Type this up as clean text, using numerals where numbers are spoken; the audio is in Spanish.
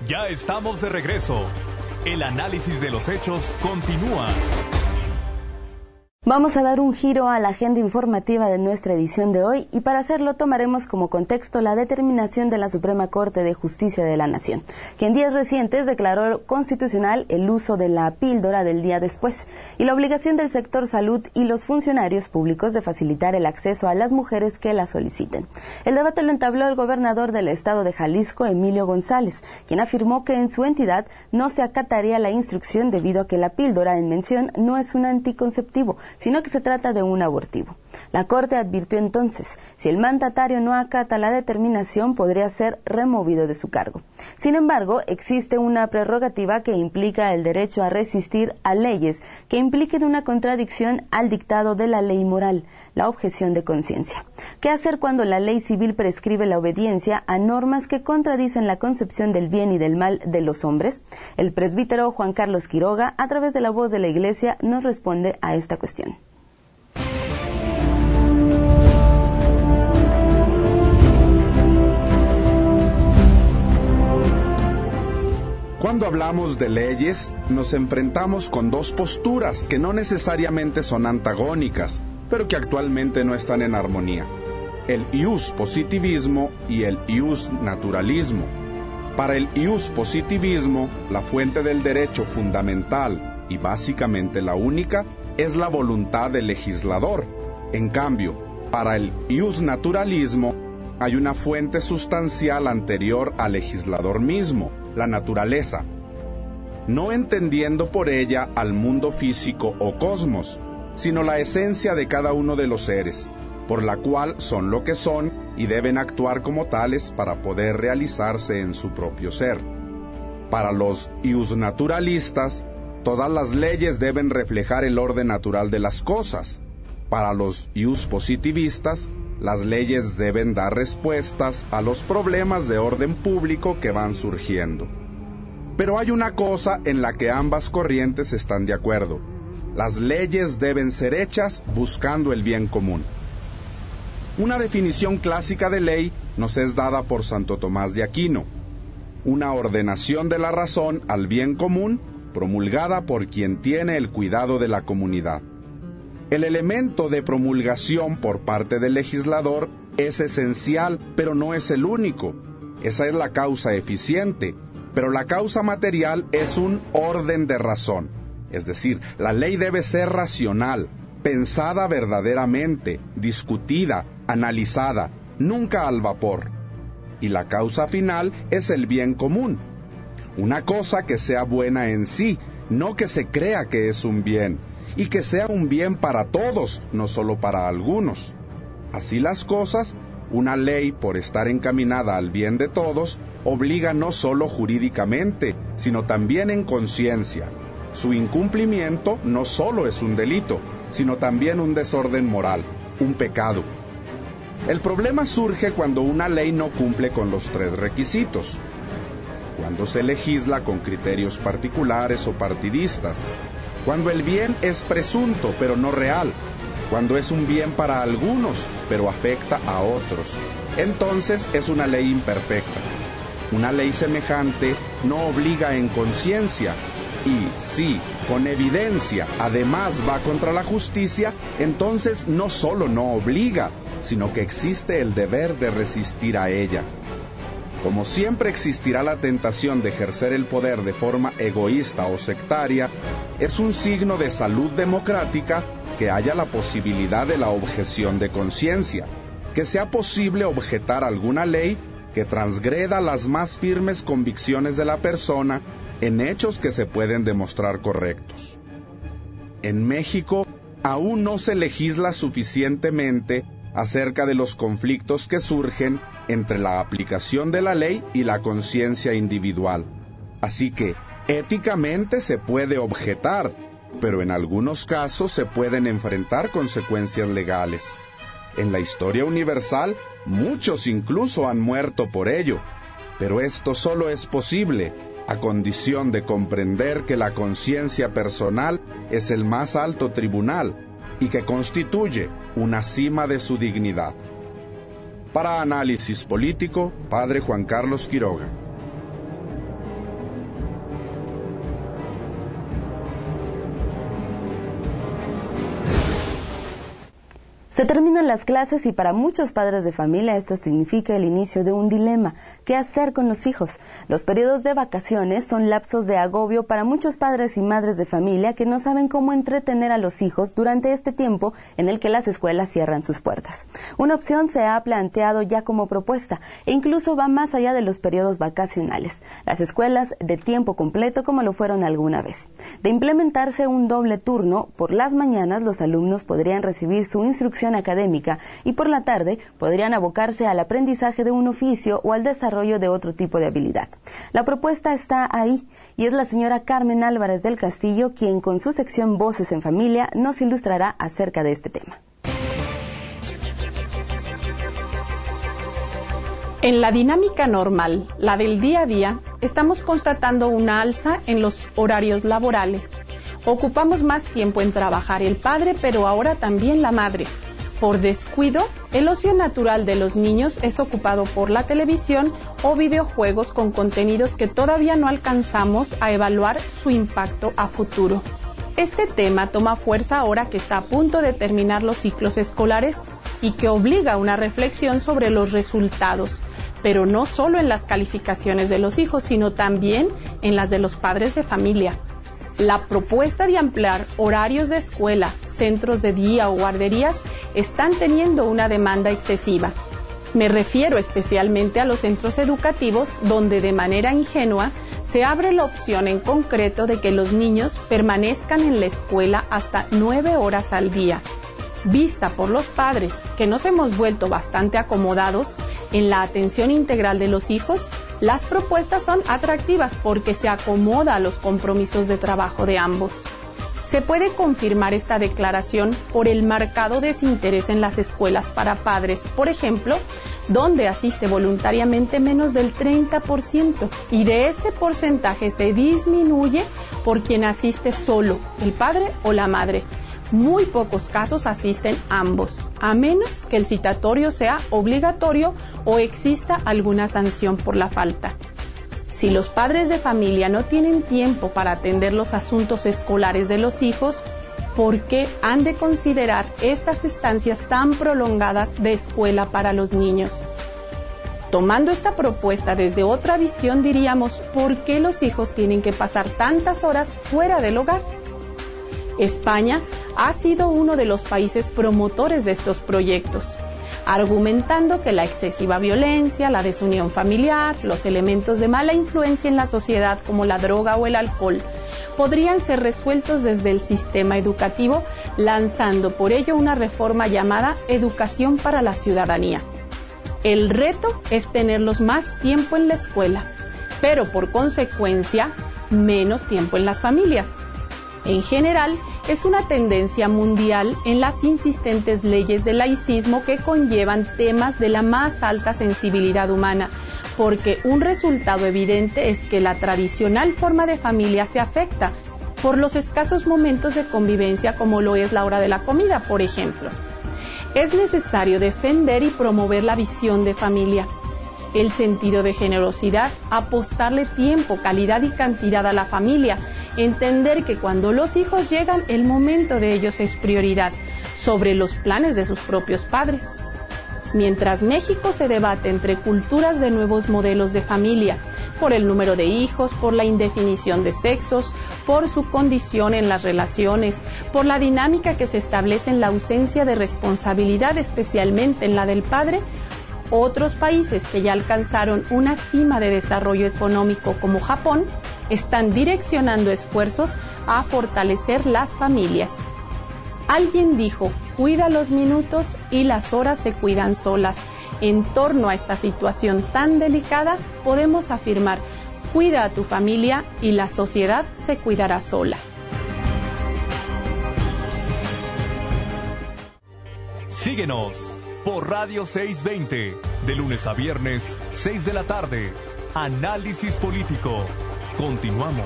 Ya estamos de regreso. El análisis de los hechos continúa. Vamos a dar un giro a la agenda informativa de nuestra edición de hoy y para hacerlo tomaremos como contexto la determinación de la Suprema Corte de Justicia de la Nación, que en días recientes declaró constitucional el uso de la píldora del día después y la obligación del sector salud y los funcionarios públicos de facilitar el acceso a las mujeres que la soliciten. El debate lo entabló el gobernador del estado de Jalisco, Emilio González, quien afirmó que en su entidad no se acataría la instrucción debido a que la píldora en mención no es un anticonceptivo, sino que se trata de un abortivo. La Corte advirtió entonces, si el mandatario no acata la determinación, podría ser removido de su cargo. Sin embargo, existe una prerrogativa que implica el derecho a resistir a leyes que impliquen una contradicción al dictado de la ley moral, la objeción de conciencia. ¿Qué hacer cuando la ley civil prescribe la obediencia a normas que contradicen la concepción del bien y del mal de los hombres? El presbítero Juan Carlos Quiroga, a través de La Voz de la Iglesia, nos responde a esta cuestión. Cuando hablamos de leyes, nos enfrentamos con dos posturas que no necesariamente son antagónicas, pero que actualmente no están en armonía: el ius positivismo y el ius naturalismo. Para el ius positivismo, la fuente del derecho fundamental y básicamente la única es la voluntad del legislador. En cambio, para el ius naturalismo, hay una fuente sustancial anterior al legislador mismo, la naturaleza, no entendiendo por ella al mundo físico o cosmos, sino la esencia de cada uno de los seres, por la cual son lo que son y deben actuar como tales para poder realizarse en su propio ser. Para los iusnaturalistas, todas las leyes deben reflejar el orden natural de las cosas. Para los iuspositivistas, las leyes deben dar respuestas a los problemas de orden público que van surgiendo. Pero hay una cosa en la que ambas corrientes están de acuerdo: las leyes deben ser hechas buscando el bien común. Una definición clásica de ley nos es dada por Santo Tomás de Aquino: una ordenación de la razón al bien común promulgada por quien tiene el cuidado de la comunidad. El elemento de promulgación por parte del legislador es esencial, pero no es el único. Esa es la causa eficiente, pero la causa material es un orden de razón. Es decir, la ley debe ser racional, pensada verdaderamente, discutida, analizada, nunca al vapor. Y la causa final es el bien común. Una cosa que sea buena en sí, no que se crea que es un bien, y que sea un bien para todos, no solo para algunos. Así las cosas, una ley, por estar encaminada al bien de todos, obliga no solo jurídicamente, sino también en conciencia. Su incumplimiento no solo es un delito, sino también un desorden moral, un pecado. El problema surge cuando una ley no cumple con los tres requisitos: cuando se legisla con criterios particulares o partidistas, cuando el bien es presunto pero no real, cuando es un bien para algunos pero afecta a otros. Entonces es una ley imperfecta. Una ley semejante no obliga en conciencia y, si con evidencia además va contra la justicia, entonces no solo no obliga, sino que existe el deber de resistir a ella. Como siempre existirá la tentación de ejercer el poder de forma egoísta o sectaria, es un signo de salud democrática que haya la posibilidad de la objeción de conciencia, que sea posible objetar alguna ley que transgreda las más firmes convicciones de la persona en hechos que se pueden demostrar correctos. En México aún no se legisla suficientemente acerca de los conflictos que surgen entre la aplicación de la ley y la conciencia individual. Así que, éticamente se puede objetar, pero en algunos casos se pueden enfrentar consecuencias legales. En la historia universal, muchos incluso han muerto por ello, pero esto solo es posible a condición de comprender que la conciencia personal es el más alto tribunal y que constituye una cima de su dignidad. Para Análisis Político, Padre Juan Carlos Quiroga. Se terminan las clases y para muchos padres de familia esto significa el inicio de un dilema. ¿Qué hacer con los hijos? Los periodos de vacaciones son lapsos de agobio para muchos padres y madres de familia que no saben cómo entretener a los hijos durante este tiempo en el que las escuelas cierran sus puertas. Una opción se ha planteado ya como propuesta e incluso va más allá de los periodos vacacionales. Las escuelas de tiempo completo como lo fueron alguna vez. De implementarse un doble turno, por las mañanas los alumnos podrían recibir su instrucción académica y por la tarde podrían abocarse al aprendizaje de un oficio o al desarrollo de otro tipo de habilidad. La propuesta está ahí y es la señora Carmen Álvarez del Castillo quien con su sección Voces en Familia nos ilustrará acerca de este tema. En la dinámica normal, la del día a día, estamos constatando una alza en los horarios laborales. Ocupamos más tiempo en trabajar el padre, pero ahora también la madre. Por descuido, el ocio natural de los niños es ocupado por la televisión o videojuegos con contenidos que todavía no alcanzamos a evaluar su impacto a futuro. Este tema toma fuerza ahora que está a punto de terminar los ciclos escolares y que obliga a una reflexión sobre los resultados, pero no solo en las calificaciones de los hijos, sino también en las de los padres de familia. La propuesta de ampliar horarios de escuela, centros de día o guarderías están teniendo una demanda excesiva. Me refiero especialmente a los centros educativos donde de manera ingenua se abre la opción en concreto de que los niños permanezcan en la escuela hasta 9 horas al día. Vista por los padres, que nos hemos vuelto bastante acomodados en la atención integral de los hijos, las propuestas son atractivas porque se acomoda a los compromisos de trabajo de ambos. Se puede confirmar esta declaración por el marcado desinterés en las escuelas para padres, por ejemplo, donde asiste voluntariamente menos del 30%, y de ese porcentaje se disminuye por quien asiste solo, el padre o la madre. Muy pocos casos asisten ambos, a menos que el citatorio sea obligatorio o exista alguna sanción por la falta. Si los padres de familia no tienen tiempo para atender los asuntos escolares de los hijos, ¿por qué han de considerar estas estancias tan prolongadas de escuela para los niños? Tomando esta propuesta desde otra visión, diríamos, ¿por qué los hijos tienen que pasar tantas horas fuera del hogar? España ha sido uno de los países promotores de estos proyectos, argumentando que la excesiva violencia, la desunión familiar, los elementos de mala influencia en la sociedad como la droga o el alcohol, podrían ser resueltos desde el sistema educativo, lanzando por ello una reforma llamada Educación para la Ciudadanía. El reto es tenerlos más tiempo en la escuela, pero por consecuencia, menos tiempo en las familias. En general, es una tendencia mundial en las insistentes leyes de laicismo que conllevan temas de la más alta sensibilidad humana, porque un resultado evidente es que la tradicional forma de familia se afecta por los escasos momentos de convivencia como lo es la hora de la comida, por ejemplo. Es necesario defender y promover la visión de familia, el sentido de generosidad, apostarle tiempo, calidad y cantidad a la familia, entender que cuando los hijos llegan, el momento de ellos es prioridad sobre los planes de sus propios padres. Mientras México se debate entre culturas de nuevos modelos de familia, por el número de hijos, por la indefinición de sexos, por su condición en las relaciones, por la dinámica que se establece en la ausencia de responsabilidad, especialmente en la del padre, otros países que ya alcanzaron una cima de desarrollo económico como Japón, están direccionando esfuerzos a fortalecer las familias. Alguien dijo, cuida los minutos y las horas se cuidan solas. En torno a esta situación tan delicada, podemos afirmar, cuida a tu familia y la sociedad se cuidará sola. Síguenos por Radio 620, de lunes a viernes, 6 de la tarde. Análisis político. Continuamos.